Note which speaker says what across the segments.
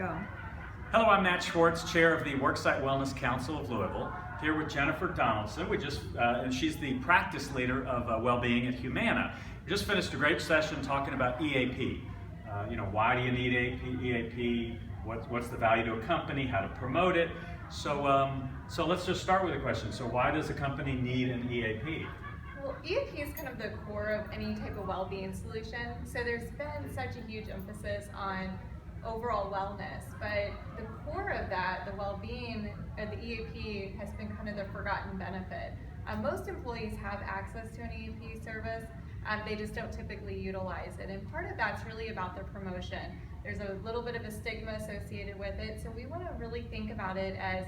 Speaker 1: go.
Speaker 2: Hello, I'm Matt Schwartz, Chair of the Worksite Wellness Council of Louisville, here with Jennifer Donaldson. And she's the practice leader of Wellbeing at Humana. We just finished a great session talking about EAP. Why do you need EAP? What's the value to a company? How to promote it? So let's just start with a question. So why does a company need an EAP?
Speaker 3: Well, EAP is kind of the core of any type of well-being solution. So there's been such a huge emphasis on overall wellness, but the core of that, the well-being of the EAP, has been kind of the forgotten benefit. Most employees have access to an EAP service, they just don't typically utilize it. And part of that's really about the promotion. There's a little bit of a stigma associated with it, so we want to really think about it as,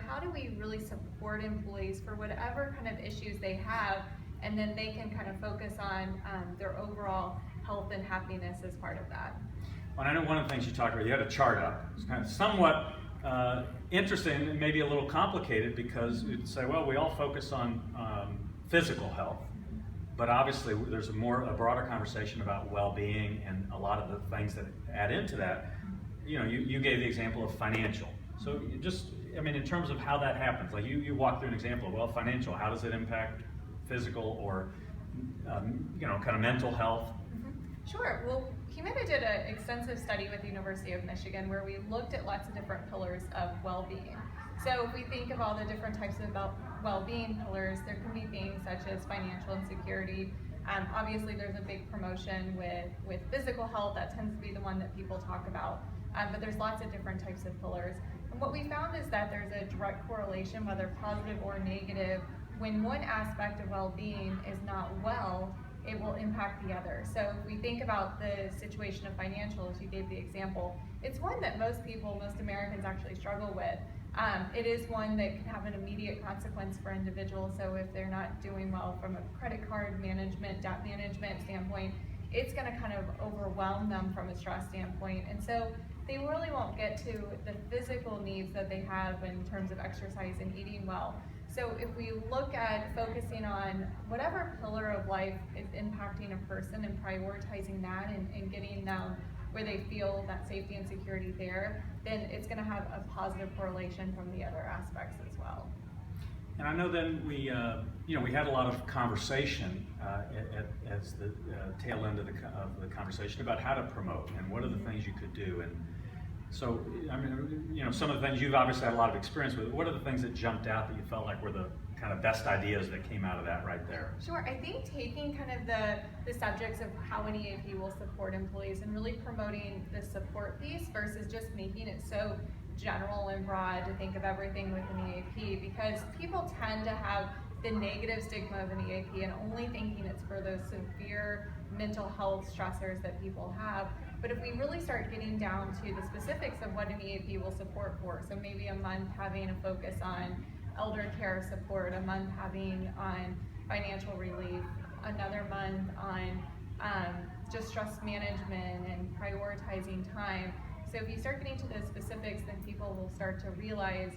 Speaker 3: how do we really support employees for whatever kind of issues they have, and then they can kind of focus on their overall health and happiness as part of that.
Speaker 2: Well, I know one of the things you talked about, you had a chart up. It's kind of somewhat interesting and maybe a little complicated, because you'd say, well, we all focus on physical health, but obviously there's a broader conversation about well-being and a lot of the things that add into that. You gave the example of financial. So in terms of how that happens, like you walked through an example of, well, financial, how does it impact physical or kind of mental health?
Speaker 3: Sure. Well, Humana did an extensive study with the University of Michigan where we looked at lots of different pillars of well-being. So if we think of all the different types of well-being pillars, there can be things such as financial insecurity. Obviously, there's a big promotion with physical health. That tends to be the one that people talk about. But there's lots of different types of pillars. And what we found is that there's a direct correlation, whether positive or negative. When one aspect of well-being is not well, it will impact the other. So if we think about the situation of financials, you gave the example, it's one that most Americans actually struggle with. It is one that can have an immediate consequence for individuals. So if they're not doing well from a credit card management, debt management standpoint, it's going to kind of overwhelm them from a stress standpoint. And so they really won't get to the physical needs that they have in terms of exercise and eating well. So if we look at focusing on whatever pillar of life is impacting a person and prioritizing that and getting them where they feel that safety and security there, then it's going to have a positive correlation from the other aspects as well.
Speaker 2: And I know then we had a lot of conversation as the tail end of the conversation about how to promote and what are the things you could do. And so, some of the things you've obviously had a lot of experience with. What are the things that jumped out that you felt like were the kind of best ideas that came out of that right there?
Speaker 3: Sure. I think taking kind of the subjects of how an EAP will support employees and really promoting the support piece versus just making it so general and broad to think of everything with an EAP, because people tend to have the negative stigma of an EAP and only thinking it's for those severe mental health stressors that people have. But if we really start getting down to the specifics of what an EAP will support for, so maybe a month having a focus on elder care support, a month having on financial relief, another month on just stress management and prioritizing time. So if you start getting to those specifics, then people will start to realize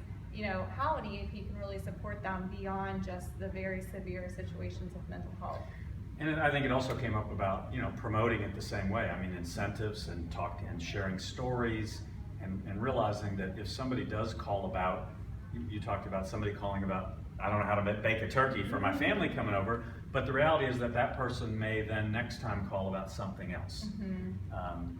Speaker 3: how an EAP can really support them beyond just the very severe situations of mental health.
Speaker 2: And I think it also came up about promoting it the same way. Incentives and sharing stories and realizing that if somebody does call about, you talked about somebody calling about, I don't know how to bake a turkey for my family coming over, but the reality is that person may then next time call about something else. Mm-hmm.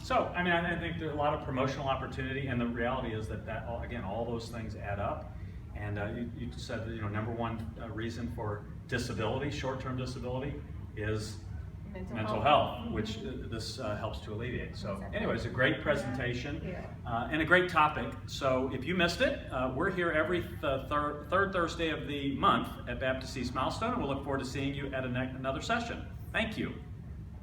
Speaker 2: I think there's a lot of promotional opportunity, and the reality is that all those things add up. And you said that number one reason for disability, short-term disability, is mental health, which this helps to alleviate. So anyway, it's a great presentation and a great topic. So if you missed it, we're here every third Thursday of the month at Baptist East Milestone, and we'll look forward to seeing you at another session. Thank you.